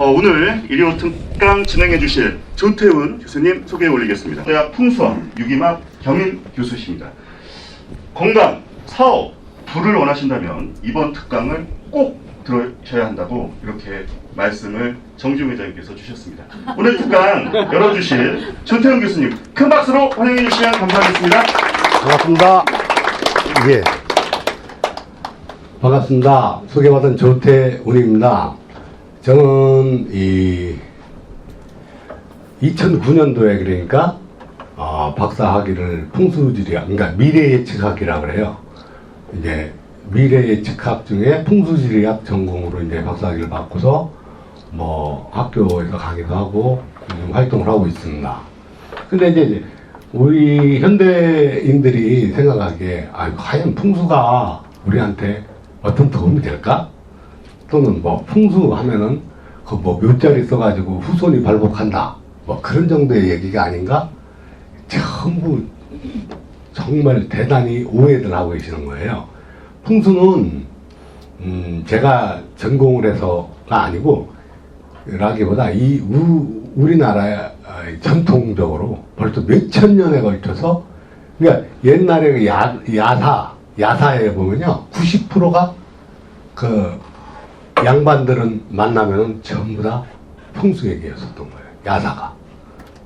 오늘 일요 특강 진행해 주실 조태훈 교수님 소개해 올리겠습니다. 대학 풍수학 유기막 겸임 교수십니다. 건강, 사업, 부를 원하신다면 이번 특강을 꼭 들으셔야 한다고 이렇게 말씀을 정지용 회장님께서 주셨습니다. 오늘 특강 열어주실 조태훈 교수님 큰 박수로 환영해 주시면 감사하겠습니다. 반갑습니다. 예. 반갑습니다. 소개받은 조태훈입니다. 저는 2009년도에 그러니까 박사학위를 풍수지리학, 그러니까 미래예측학이라고 그래요. 이제 미래예측학 중에 풍수지리학 전공으로 이제 박사학위를 받고서 뭐 학교에서 강의도 하고 활동을 하고 있습니다. 근데 이제 우리 현대인들이 생각하기에 과연 풍수가 우리한테 어떤 도움이 될까? 또는 뭐 풍수하면은 그 뭐 묘자리 써가지고 후손이 발복한다 뭐 그런 정도의 얘기가 아닌가? 전부 정말 대단히 오해를 하고 계시는 거예요. 풍수는 제가 전공을 해서가 아니고 라기보다 우리나라의 전통적으로 벌써 몇천 년에 걸쳐서, 그러니까 옛날에 야사에 보면요 90%가 그 양반들은 만나면 전부 다 풍수 얘기였었던 거예요. 야사가.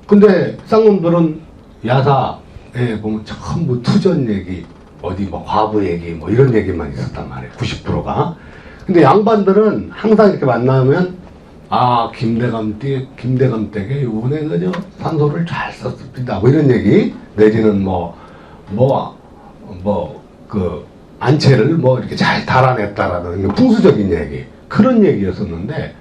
근데 쌍놈들은 야사에 보면 전부 투전 얘기, 어디 뭐 과부 얘기 뭐 이런 얘기만 있었단 말이에요. 90%가. 근데 양반들은 항상 이렇게 만나면 김대감 댁에 요번에 그저 산소를 잘 썼습니다. 뭐 이런 얘기, 내지는 그 안채를 뭐 이렇게 잘 달아냈다라는 풍수적인 얘기, 그런 얘기였었는데,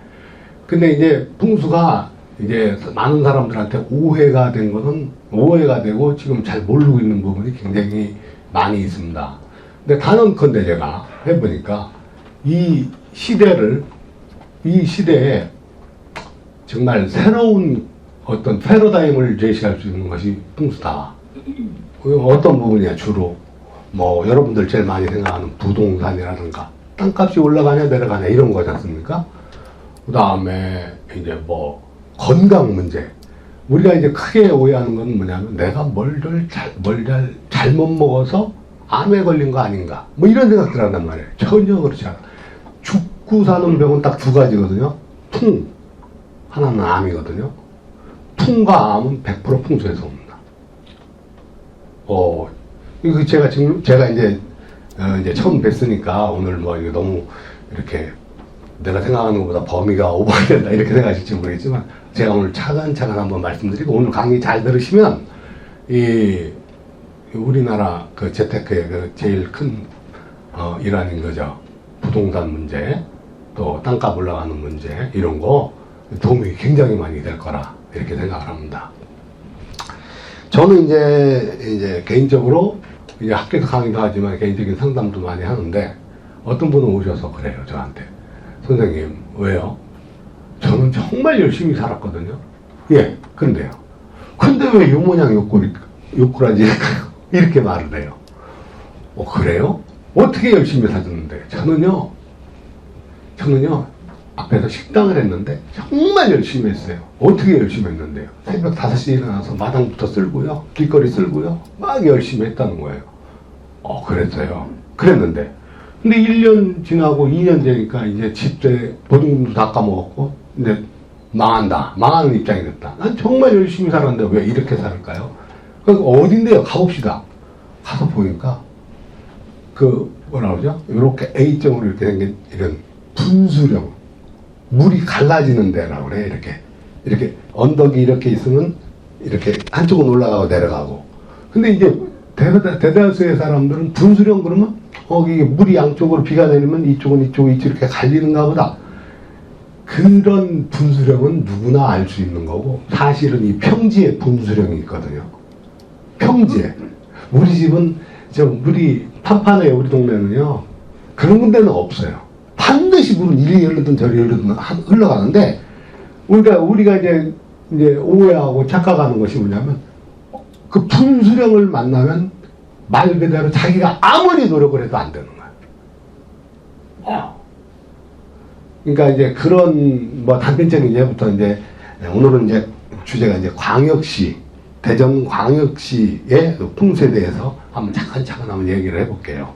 근데 이제 풍수가 이제 많은 사람들한테 오해가 되고 지금 잘 모르고 있는 부분이 굉장히 많이 있습니다. 근데 단언컨대 제가 해보니까 이 시대에 정말 새로운 어떤 패러다임을 제시할 수 있는 것이 풍수다. 어떤 부분이야? 주로 뭐 여러분들 제일 많이 생각하는 부동산이라든가 땅값이 올라가냐 내려가냐 이런 거지 않습니까? 그 다음에 이제 뭐 건강 문제. 우리가 이제 크게 오해하는 건 뭐냐면 내가 뭘 잘못 먹어서 암에 걸린 거 아닌가 뭐 이런 생각들 한단 말이에요. 전혀 그렇지 않아. 죽고 사는 병은 딱 두 가지거든요. 하나는 암이거든요. 풍과 암은 100% 풍수에서 옵니다. 이거 제가 이제 처음 뵀으니까 오늘 뭐 이거 너무 이렇게 내가 생각하는 것보다 범위가 오버된다 이렇게 생각하실지 모르겠지만, 제가 오늘 차근차근 한번 말씀드리고, 오늘 강의 잘 들으시면 우리나라 그 재테크의 그 제일 큰 일환인 거죠. 부동산 문제, 또 땅값 올라가는 문제, 이런 거 도움이 굉장히 많이 될 거라 이렇게 생각을 합니다. 저는 이제 개인적으로 이제 학교에서 강의도 하지만 개인적인 상담도 많이 하는데, 어떤 분은 오셔서 그래요, 저한테. 선생님, 왜요? 저는 정말 열심히 살았거든요. 예, 근데요. 근데 왜 요 모양 요꾸라지 이렇게 말을 해요. 그래요? 어떻게 열심히 사셨는데? 저는요, 앞에서 식당을 했는데 정말 열심히 했어요. 어떻게 열심히 했는데요? 새벽 5시에 일어나서 마당부터 쓸고요, 길거리 쓸고요, 막 열심히 했다는 거예요. 그랬어요. 그랬는데, 근데 1년 지나고 2년 되니까 이제 집세 보증금도 다 까먹었고 이제 망하는 입장이 됐다. 난 정말 열심히 살았는데 왜 이렇게 살을까요? 그래서 어딘데요? 가봅시다. 가서 보니까 뭐라 그러죠? 이렇게 A점으로 이렇게 생긴 이런 분수령, 물이 갈라지는 데라고 그래. 이렇게 언덕이 이렇게 있으면 이렇게 한쪽은 올라가고 내려가고. 근데 이제 대다수의 사람들은 분수령 그러면 이게 물이 양쪽으로 비가 내리면 이쪽은 이렇게 갈리는가 보다. 그런 분수령은 누구나 알 수 있는 거고, 사실은 이 평지에 분수령이 있거든요. 평지에. 우리 집은 물이 판판해요. 우리 동네는요. 그런 데는 없어요. 반드시 물은 이리 흐르든 저리 흐르든 흘러가는데, 우리가 이제 오해하고 착각하는 것이 뭐냐면, 그 분수령을 만나면 말 그대로 자기가 아무리 노력을 해도 안 되는 거야. 그러니까 이제 그런 뭐 단편적인 예부터 이제 오늘은 이제 주제가 이제 광역시, 대전 광역시의 그 풍수에 대해서 한번 차근차근 한번 얘기를 해볼게요.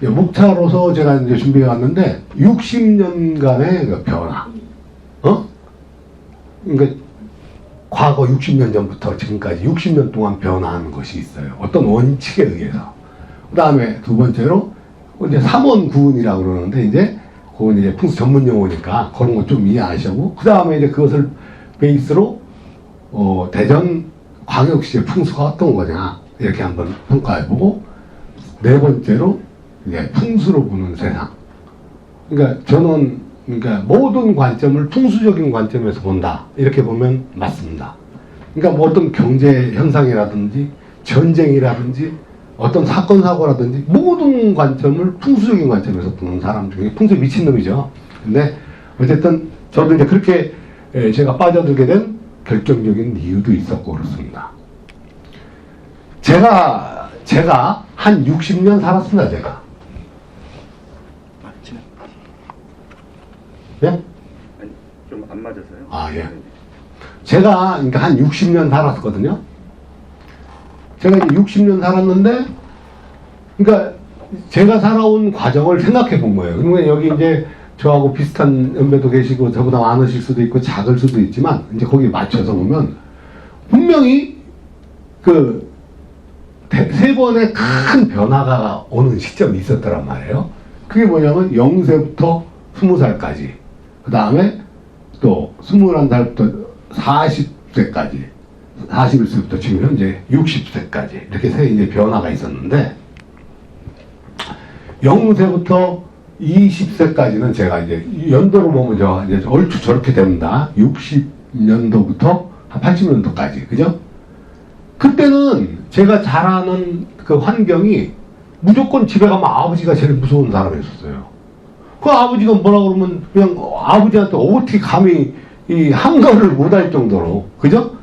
목차로서 제가 이제 준비해 왔는데 60년간의 그 변화, 그러니까 과거 60년 전부터 지금까지 60년 동안 변화한 것이 있어요. 어떤 원칙에 의해서. 그 다음에 두 번째로 이제 삼원구운이라고 그러는데 이제 그건 이제 풍수 전문 용어니까 그런 거 좀 이해하시고, 그 다음에 이제 그것을 베이스로 대전 광역시의 풍수가 어떤 거냐 이렇게 한번 평가해보고, 네 번째로 이제 풍수로 보는 세상. 그러니까 저는 모든 관점을 풍수적인 관점에서 본다 이렇게 보면 맞습니다. 그러니까 뭐 어떤 경제 현상이라든지 전쟁이라든지 어떤 사건 사고라든지 모든 관점을 풍수적인 관점에서 보는 사람 중에 풍수 미친놈이죠. 근데 어쨌든 저도 이제 그렇게 제가 빠져들게 된 결정적인 이유도 있었고 그렇습니다. 제가 한 60년 살았습니다. 제가. 예? 아니, 좀 안 맞아서요. 아, 예. 제가 그러니까 한 60년 살았거든요. 제가 이제 60년 살았는데, 그러니까 제가 살아온 과정을 생각해 본 거예요. 그러면 여기 이제 저하고 비슷한 연배도 계시고 저보다 많으실 수도 있고 작을 수도 있지만 이제 거기에 맞춰서 보면 분명히 그 세 번의 큰 변화가 오는 시점이 있었더란 말이에요. 그게 뭐냐면 0세부터 20살까지, 그 다음에 또 21살부터 40세까지, 41세부터 지금 현재 60세까지 이렇게 세 이제 변화가 있었는데, 0세부터 20세까지는 제가 이제 연도로 보면 저 이제 얼추 저렇게 됩니다. 60년도부터 한 80년도까지, 그죠? 그때는 제가 자라는 그 환경이 무조건 집에 가면 아버지가 제일 무서운 사람이었어요. 그 아버지가 뭐라 그러면 그냥 아버지한테 어떻게 감히 이 한가를 못할 정도로, 그죠?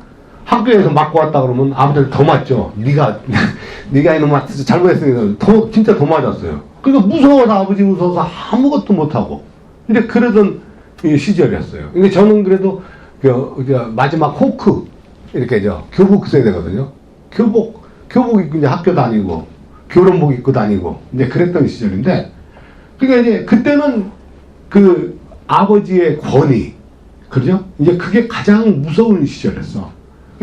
학교에서 맞고 왔다 그러면 아버지한테 더 맞죠. 네가 이놈아 잘못했으니까 진짜 더 맞았어요. 그러니까 무서워서, 아버지 무서워서 아무것도 못하고 근데 그러던 시절이었어요. 근데 저는 그래도 마지막 호크 이렇게 교복 세대거든요. 교복 입고 이제 학교 다니고 결혼복 입고 다니고 이제 그랬던 시절인데, 그러니까 이제 그때는 그 아버지의 권위, 그죠? 이제 그게 가장 무서운 시절이었어.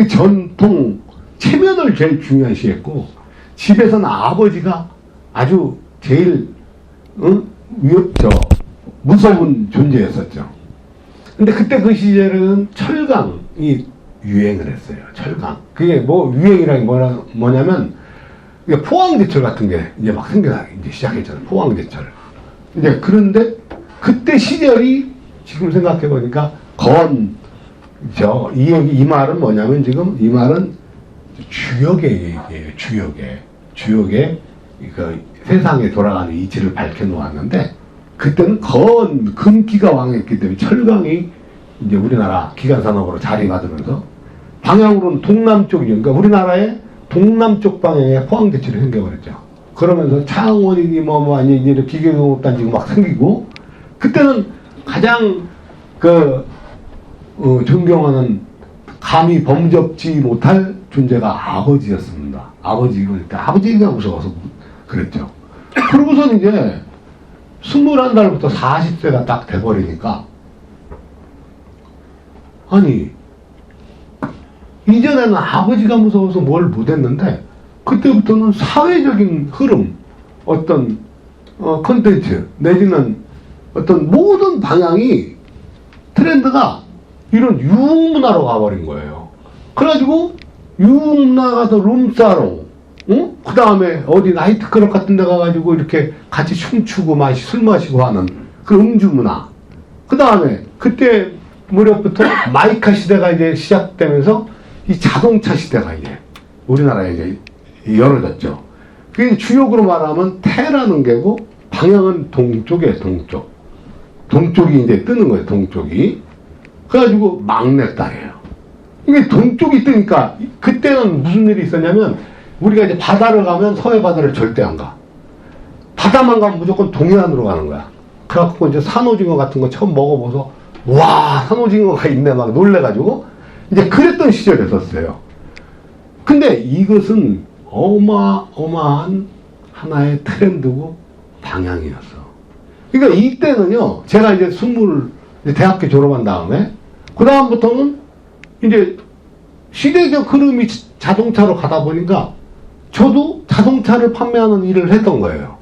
전통 체면을 제일 중요시했고, 집에서는 아버지가 아주 제일 무서운 존재였었죠. 근데 그때 그 시절에는 철강이 유행을 했어요. 철강. 그게 뭐 유행이라는 뭐냐면 포항제철 같은 게 이제 막 생겨나기 이제 시작했잖아요. 포항제철. 이제 그런데 그때 시절이 지금 생각해 보니까 이 말은 뭐냐면 지금 이 말은 주역의 얘기예요. 주역의 그 세상에 돌아가는 이치를 밝혀 놓았는데, 그때는 금기가 왕했기 때문에 철강이 이제 우리나라 기간 산업으로 자리받으면서 방향으로는 동남쪽이죠. 그러니까 우리나라의 동남쪽 방향에 포항제철이 생겨버렸죠. 그러면서 창원이니 아니 이제 기계공업단지가 막 생기고, 그때는 가장 존경하는 감히 범접지 못할 존재가 아버지였습니다. 아버지가 무서워서 그랬죠. 그러고선 이제 21살부터 40세가 딱 돼버리니까, 아니 이전에는 아버지가 무서워서 뭘 못했는데 그때부터는 사회적인 흐름, 어떤 콘텐츠 내지는 어떤 모든 방향이 트렌드가 이런 유흥문화로 가버린 거예요. 그래가지고 유흥문화 가서 룸사롱, 그 다음에 어디 나이트클럽 같은 데 가가지고 이렇게 같이 춤추고 술 마시고 하는 그 음주문화. 그 다음에 그때 무렵부터 마이카 시대가 이제 시작되면서 이 자동차 시대가 이제 우리나라에 이제 열어졌죠. 그게 주역으로 말하면 태라는 게고, 방향은 동쪽이에요. 동쪽이 이제 뜨는 거예요. 동쪽이. 그래가지고 막내딸이에요. 이게 동쪽이 뜨니까 그때는 무슨 일이 있었냐면, 우리가 이제 바다를 가면 서해 바다를 절대 안 가. 바다만 가면 무조건 동해안으로 가는 거야. 그래갖고 이제 산오징어 같은 거 처음 먹어보서 와, 산오징어가 있네 막 놀래가지고 이제 그랬던 시절이었어요. 근데 이것은 어마어마한 하나의 트렌드고 방향이었어. 그러니까 이때는요, 제가 이제 대학교 졸업한 다음에 그 다음부터는 이제 시대적 흐름이 자동차로 가다 보니까 저도 자동차를 판매하는 일을 했던 거예요.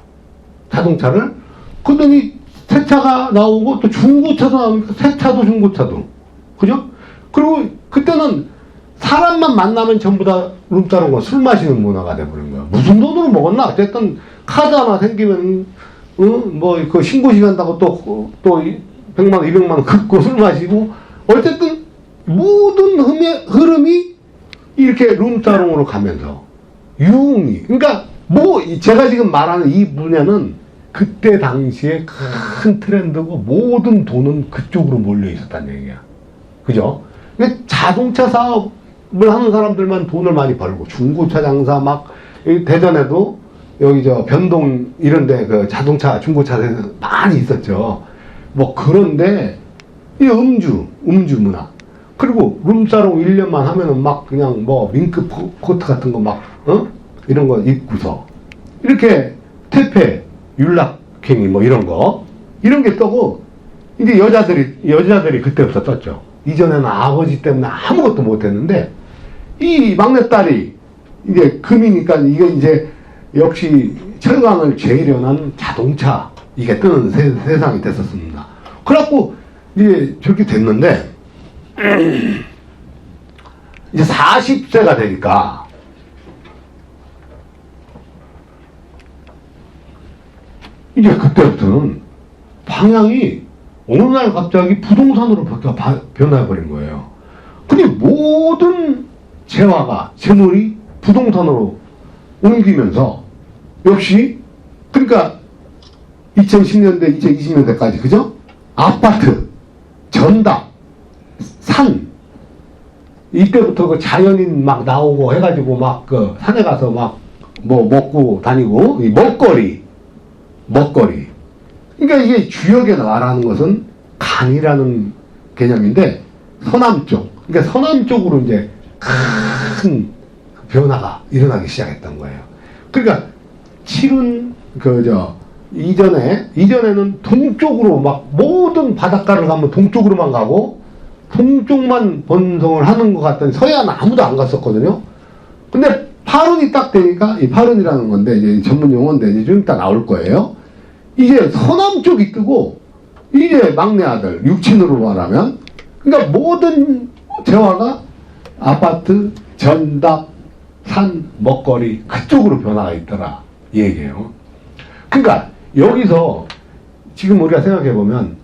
자동차를. 그러더니 새 차가 나오고 또 중고차도 나오니까 새 차도 중고차도. 그죠? 그리고 그때는 사람만 만나면 전부 다 룸사롱과 술 마시는 문화가 돼버린 거야. 무슨 돈으로 먹었나? 어쨌든 카드 하나 생기면, 그 신고시 간다고 또 100만 원, 200만 원 긁고 술 마시고, 어쨌든 모든 흐름이 이렇게 룸사롱으로 가면서 유흥이. 그러니까 제가 지금 말하는 이 분야는 그때 당시에 큰 트렌드고 모든 돈은 그쪽으로 몰려 있었다는 얘기야. 그죠? 근데 자동차 사업을 하는 사람들만 돈을 많이 벌고 중고차 장사 막 대전에도 여기 변동 이런데 그 자동차 중고차 많이 있었죠. 뭐 그런데 이 음주 문화. 그리고 룸사롱 1년만 하면은 막 그냥 뭐 밍크 코트 같은 거 막 이런 거 입고서 이렇게 퇴폐 윤락행위 뭐 이런 게 떠고 이제 여자들이 그때부터 떴죠. 이전에는 아버지 때문에 아무것도 못했는데 이 막내딸이 이제 금이니까 이게 이제 역시 철강을 재일현한 자동차 이게 뜨는 세상이 됐었습니다. 그래갖고 이제 저렇게 됐는데 이제 40세가 되니까 이제 그때부터는 방향이 어느 날 갑자기 부동산으로 변해버린 거예요. 근데 모든 재물이 부동산으로 옮기면서 역시 그러니까 2010년대, 2020년대까지 그죠? 아파트, 전답, 산 이때부터 그 자연인 막 나오고 해가지고 막 그 산에 가서 막 뭐 먹고 다니고 이 먹거리. 그러니까 이게 주역에 말하는 것은 강이라는 개념인데 서남쪽. 그러니까 서남쪽으로 이제 큰 변화가 일어나기 시작했던 거예요. 그러니까 이전에는 동쪽으로 막 모든 바닷가를 가면 동쪽으로만 가고 동쪽만 번성을 하는 것 같더니 서해안 아무도 안 갔었거든요. 근데 파룬이 딱 되니까 이 파룬이라는 건데 이제 전문 용어인데 이제 좀 이따 나올 거예요. 이제 서남쪽이 뜨고 이제 막내 아들 육친으로 말하면 그러니까 모든 재화가 아파트, 전답, 산, 먹거리 그쪽으로 변화가 있더라 이 얘기예요. 그러니까 여기서 지금 우리가 생각해 보면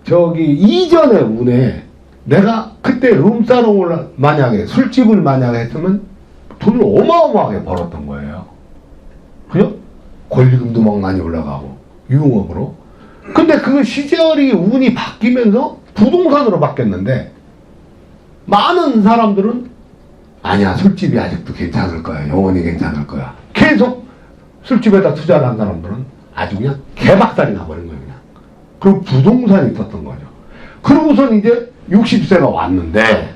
저기 이전의 운에 내가 그때 룸사롱을 만약에 술집을 만약에 했으면 돈을 어마어마하게 벌었던 거예요. 그죠? 권리금도 막 많이 올라가고 유흥업으로. 근데 그 시절이 운이 바뀌면서 부동산으로 바뀌었는데 많은 사람들은 아니야 술집이 아직도 괜찮을 거야. 영원히 괜찮을 거야. 계속 술집에다 투자를 한 사람들은 아주 그냥 개박살이 나버린 거예요. 그냥. 그리고 부동산이 떴던 거죠. 그러고선 이제 60세가 왔는데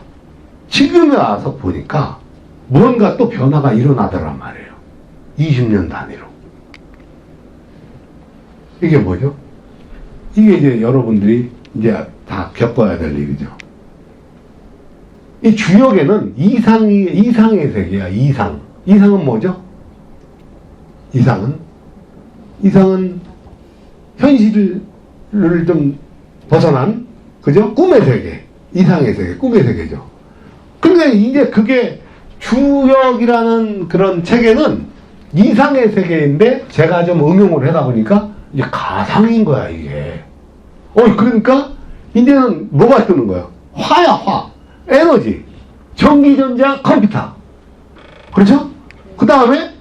지금에 와서 보니까 뭔가 또 변화가 일어나더란 말이에요. 20년 단위로. 이게 뭐죠? 이게 이제 여러분들이 이제 다 겪어야 될 일이죠. 이 주역에는 이상의 세계야, 이상. 이상은 뭐죠? 이상은 현실을 좀 벗어난, 그죠? 꿈의 세계. 이상의 세계, 꿈의 세계죠. 근데 이제 그게 주역이라는 그런 체계는 이상의 세계인데 제가 좀 응용을 하다 보니까 이제 가상인 거야, 이게. 그러니까 이제는 뭐가 뜨는 거야? 화야, 화. 에너지. 전기전자, 컴퓨터. 그렇죠? 그 다음에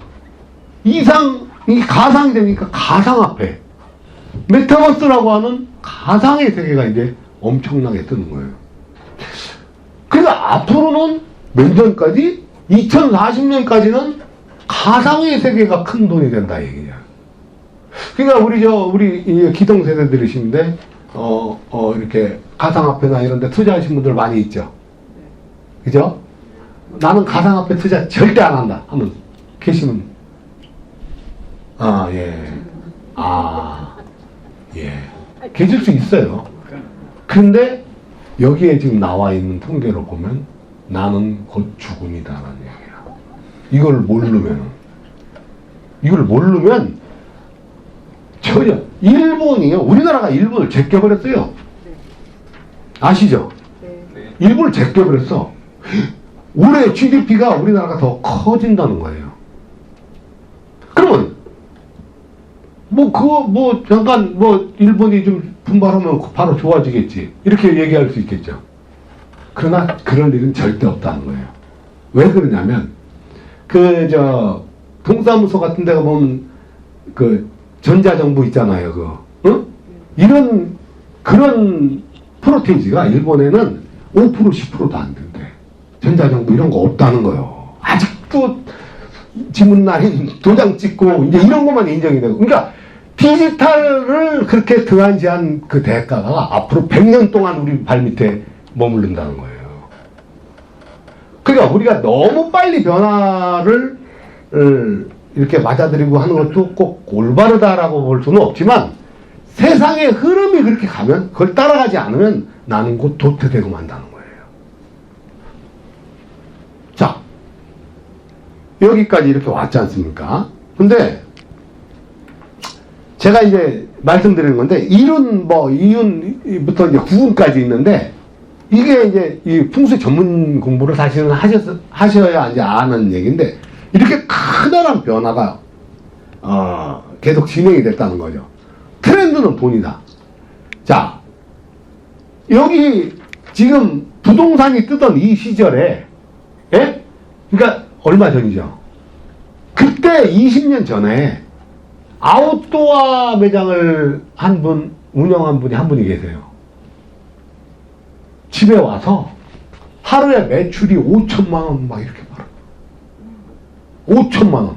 이 가상이 되니까 가상화폐. 메타버스라고 하는 가상의 세계가 이제 엄청나게 뜨는 거예요. 그래서 앞으로는 몇 년까지? 2040년까지는 가상의 세계가 큰 돈이 된다 얘기야. 그러니까 우리 이 기성 세대들이신데 이렇게 가상화폐나 이런 데 투자하신 분들 많이 있죠. 그죠? 나는 가상화폐 투자 절대 안 한다 하면 계시면 예. 계실 수 있어요. 근데 여기에 지금 나와 있는 통계로 보면 나는 곧 죽음이다라는 얘기야. 이걸 모르면 전혀 일본이요. 우리나라가 일본을 제껴버렸어요. 아시죠? 일본을 제껴버렸어. 올해 GDP가 우리나라가 더 커진다는 거예요. 그러면 잠깐 일본이 좀 분발하면 바로 좋아지겠지. 이렇게 얘기할 수 있겠죠. 그러나 그럴 일은 절대 없다는 거예요. 왜 그러냐면 동사무소 같은 데가 보면 전자정부 있잖아요. 그런 프로테이지가 일본에는 5% 10%도 안 된대. 전자정부 이런 거 없다는 거예요. 아직도 지문라인 도장 찍고 이제 이런 것만 인정이 되고. 그러니까 디지털을 그렇게 등한시한 그 대가가 앞으로 100년 동안 우리 발밑에 머무른다는 거예요. 그러니까 우리가 너무 빨리 변화를 이렇게 맞아들이고 하는 것도 꼭 올바르다라고 볼 수는 없지만 세상의 흐름이 그렇게 가면 그걸 따라가지 않으면 나는 곧 도태되고 만다는 거예요. 자, 여기까지 이렇게 왔지 않습니까? 근데 제가 이제 말씀드리는 건데 이윤부터 이제 구운까지 있는데 이게 이제 이 풍수 전문 공부를 사실은 하셔야 이제 아는 얘기인데 이렇게 커다란 변화가 계속 진행이 됐다는 거죠. 트렌드는 돈이다. 자, 여기 지금 부동산이 뜨던 이 시절에, 예? 그러니까 얼마 전이죠. 그때 20년 전에 아웃도어 매장을 운영한 분이 한 분이 계세요. 집에 와서 하루에 매출이 5천만 원 막 이렇게 벌어. 5천만 원.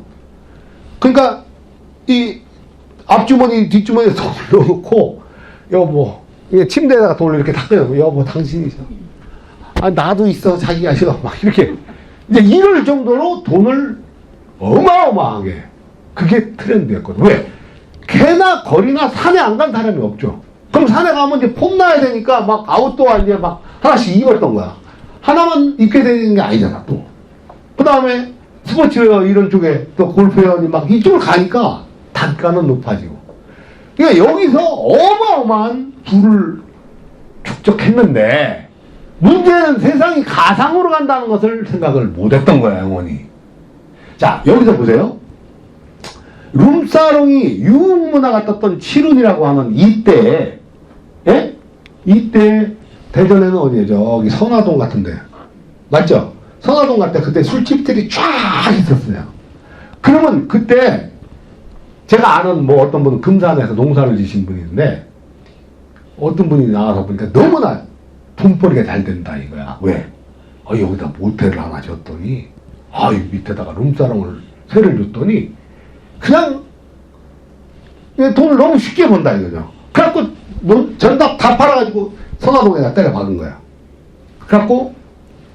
그러니까 이 앞주머니 뒷주머니에 돈을 넣어놓고 여보 침대에다가 돈을 이렇게 탁 꺼내고 여보 당신이 있어. 나도 있어 자기가 있어 막 이렇게 이제 이럴 정도로 돈을 어마어마하게 그게 트렌드였거든. 왜? 개나 거리나 산에 안 간 사람이 없죠. 그럼 산에 가면 이제 폼나야 되니까 막 아웃도어 이제 막 하나씩 입었던 거야. 하나만 입게 되는 게 아니잖아 또. 그 다음에 스포츠 이런 쪽에 또 골프회원이 막 이쪽을 가니까 단가는 높아지고. 그러니까 여기서 어마어마한 부를 축적했는데 문제는 세상이 가상으로 간다는 것을 생각을 못했던 거야 영원히. 자 여기서 보세요. 룸사롱이 유흥문화가 떴던 7운이라고 하는 이때, 예? 이때 대전에는 어디에 저기 선화동 같은데 맞죠? 선화동 갈 때 그때 술집들이 쫙 있었어요. 그러면 그때 제가 아는 어떤 분은 금산에서 농사를 지신 분이 있는데 어떤 분이 나와서 보니까 너무나 돈벌이가 잘 된다 이거야. 왜? 여기다 모텔을 하나 줬더니 밑에다가 룸사롱을 세를 줬더니 그냥 돈을 너무 쉽게 번다 이거죠. 그래갖고 전답 다 팔아가지고 선화동에다 때려 박은 거야. 그래갖고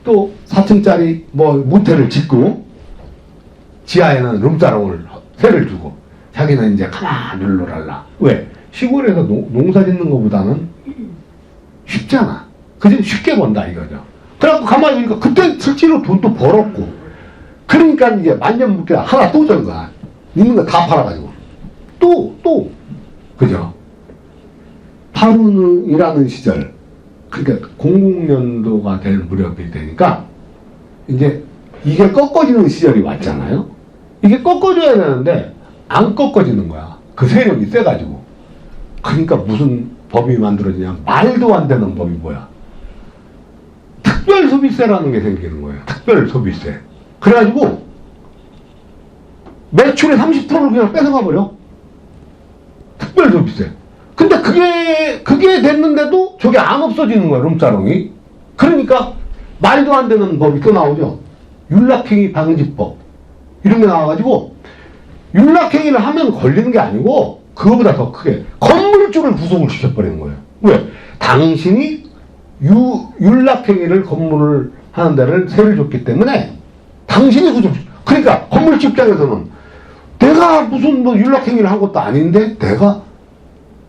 또 4층짜리 모텔을 짓고 지하에는 룸사롱을 세를 주고 자기는 이제 가만히 놀랄라. 왜? 시골에서 농사 짓는 것보다는 쉽잖아. 그지? 쉽게 번다 이거죠. 그래갖고 가만히 보니까 그때 실제로 돈도 벌었고 그러니까 이제 만년묵게 하나 또 준 거야. 있는 거 다 팔아가지고 또 그죠? 8운이라는 시절 그러니까 00년도가 될 무렵이 되니까 이제 이게 꺾어지는 시절이 왔잖아요. 이게 꺾어져야 되는데 안 꺾어지는 거야. 그 세력이 세가지고. 그러니까 무슨 법이 만들어지냐. 말도 안 되는 법이 뭐야. 특별소비세라는 게 생기는 거예요. 특별소비세. 그래가지고 매출의 30%를 그냥 뺏어가 버려. 특별소비세. 근데 그게 됐는데도 저게 안 없어지는 거야, 룸사롱이. 그러니까 말도 안 되는 법이 또 나오죠. 윤락행위 방지법. 이런 게 나와가지고 윤락행위를 하면 걸리는 게 아니고 그거보다 더 크게 건물주를 구속을 시켜버리는 거예요. 왜? 당신이 윤락행위를 건물을 하는 데를 세를 줬기 때문에 당신이 구속. 그러니까 건물주 입장에서는 내가 무슨 뭐 윤락행위를 한 것도 아닌데 내가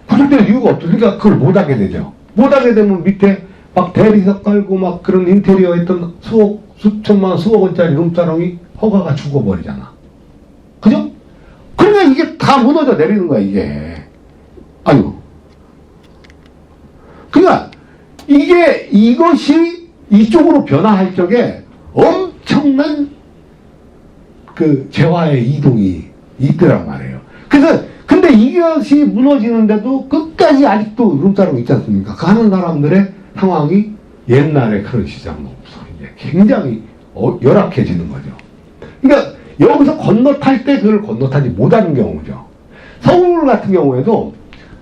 구속될 이유가 없죠. 그러니까 그걸 못하게 되죠. 못하게 되면 밑에 막 대리석 깔고 막 그런 인테리어 했던 수천만 수억 원짜리 룸사롱이 허가가 죽어버리잖아. 그죠? 그러니까 이게 다 무너져 내리는 거야 이게. 아유. 그러니까 이것이 이쪽으로 변화할 적에 엄청난 그 재화의 이동이 있더란 말이에요. 그래서 근데 이것이 무너지는데도 끝까지 아직도 룸사롱 있지 않습니까? 그 하는 사람들의 상황이 옛날에 그런 시장은 없어. 이제 굉장히 열악해지는 거죠. 그러니까 여기서 건너탈 때 그걸 건너타지 못하는 경우죠. 서울 같은 경우에도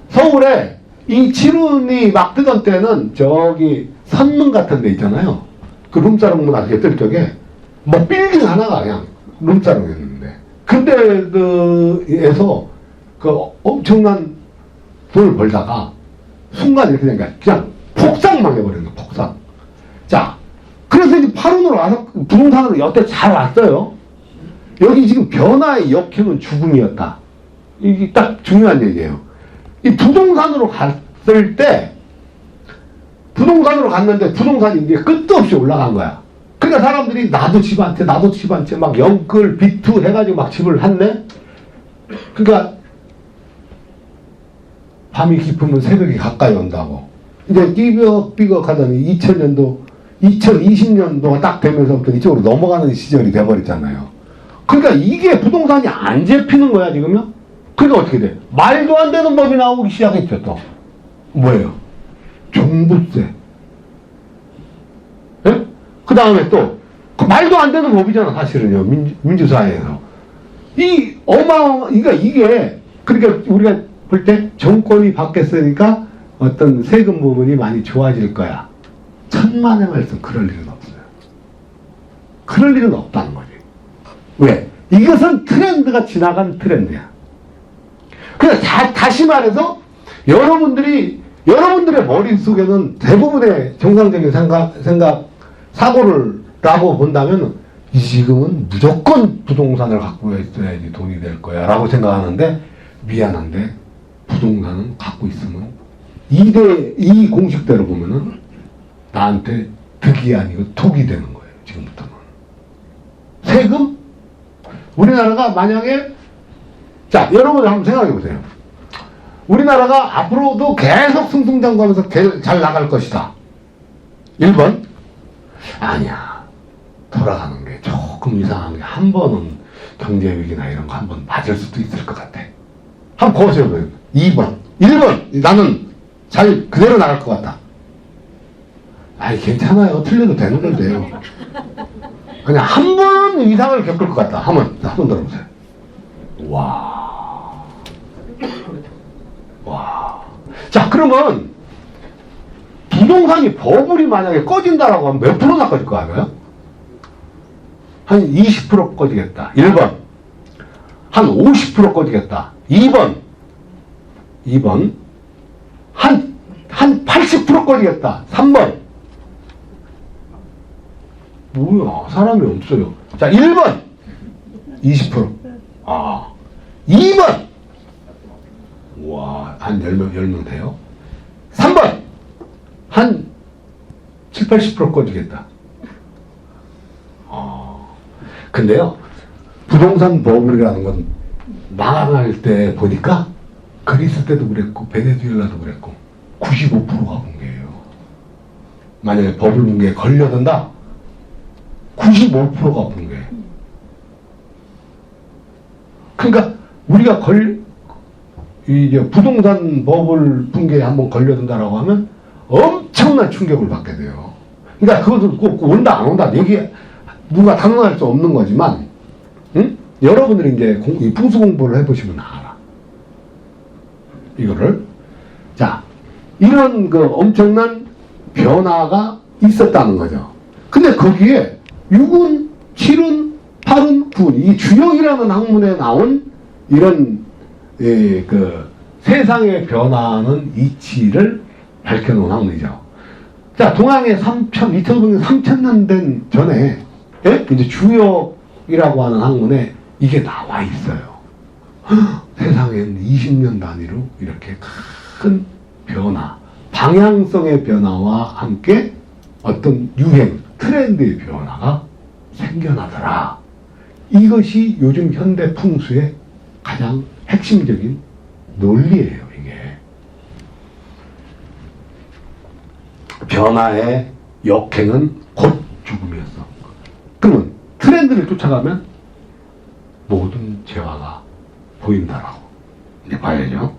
서울에 이 치룬이 막 뜨던 때는 저기 선릉 같은 데 있잖아요. 그 룸사롱 나중에 뜰 적에 뭐 빌딩 하나가 그냥 룸사롱이었는데 그때에서 그 엄청난 돈을 벌다가 순간 이렇게 되니까 그냥 폭삭 망해버리는 거야. 폭삭. 자, 그래서 이제 파룬으로 와서 부동산으로 여태 잘 왔어요. 여기 지금 변화의 역행은 죽음이었다. 이게 딱 중요한 얘기예요. 이 부동산으로 갔을 때 부동산으로 갔는데 부동산이 이제 끝도 없이 올라간 거야. 그러니까 사람들이 나도 집 한 채 막 영끌 비투 해가지고 막 집을 샀네. 그러니까 밤이 깊으면 새벽이 가까이 온다고. 이제 삐걱삐걱 하더니 2020년도가 딱 되면서부터 이쪽으로 넘어가는 시절이 돼버렸잖아요. 그러니까 이게 부동산이 안 잡히는 거야, 지금요? 그러니까 어떻게 돼? 말도 안 되는 법이 나오기 시작했죠, 또. 뭐예요? 종부세. 예? 그 다음에 또, 말도 안 되는 법이잖아, 사실은요, 민주사회에서. 그러니까 이게, 그러니까 우리가 볼 때 정권이 바뀌었으니까 어떤 세금 부분이 많이 좋아질 거야. 천만의 말씀, 그럴 일은 없어요. 그럴 일은 없다는 거지. 왜? 이것은 트렌드가 지나간 트렌드야. 그냥 다시 말해서 여러분들의 머릿속에는 대부분의 정상적인 사고라고 본다면 지금은 무조건 부동산을 갖고 있어야지 돈이 될 거야 라고 생각하는데 미안한데 부동산은 갖고 있으면 이 공식대로 보면은 나한테 득이 아니고 독이 되는 거예요. 지금부터는. 세금? 우리나라가 만약에 자 여러분 한번 생각해 보세요. 우리나라가 앞으로도 계속 승승장구하면서 잘 나갈 것이다. 1번 아니야. 돌아가는 게 조금 이상한 게 한 번은 경제위기나 이런 거 한 번 맞을 수도 있을 것 같아. 한번 거세요. 2번 1번 나는 잘 그대로 나갈 것 같다. 아니 괜찮아요. 틀려도 되는 건데요. 그냥 한 번 이상을 겪을 것 같다. 한번 들어보세요. 와. 자 그러면 부동산이 버블이 만약에 꺼진다라고 하면 몇 프로나 꺼질 거 아니에요? 한 20% 꺼지겠다. 1번. 한 50% 꺼지겠다. 2번. 한 80% 꺼지겠다. 3번. 뭐야, 사람이 없어요. 자, 1번. 20%. 2번. 와, 한 10명 돼요. 3번. 한 7, 80% 꺼지겠다. 근데요, 부동산 버블이라는 건 망할 때 보니까 그리스 때도 그랬고, 베네수엘라도 그랬고, 95%가 붕괴예요. 만약에 버블 붕괴에 걸려든다, 95%가 붕괴. 그러니까 우리가 이제 부동산 버블 붕괴에 한번 걸려든다라고 하면 엄청난 충격을 받게 돼요. 그러니까 그것은 꼭 온다 안 온다 누가 단언할 수 없는 거지만, 응? 여러분들이 이제 이 풍수 공부를 해보시면 알아. 이거를. 자, 이런 그 엄청난 변화가 있었다는 거죠. 근데 거기에 6운, 7운, 8운, 9운, 이 주역이라는 학문에 나온 이런, 그 세상의 변화하는 이치를 밝혀놓은 학문이죠. 자, 동양의 2,500년, 3,000년 된 전에, 예? 이제 주역이라고 하는 학문에 이게 나와 있어요. 세상엔 20년 단위로 이렇게 큰 변화, 방향성의 변화와 함께 어떤 유행, 트렌드의 변화가 생겨나더라. 이것이 요즘 현대 풍수의 가장 핵심적인 논리예요, 이게. 변화의 역행은 곧 죽음이었어. 그러면 트렌드를 쫓아가면 모든 재화가 보인다라고. 이제 봐야죠.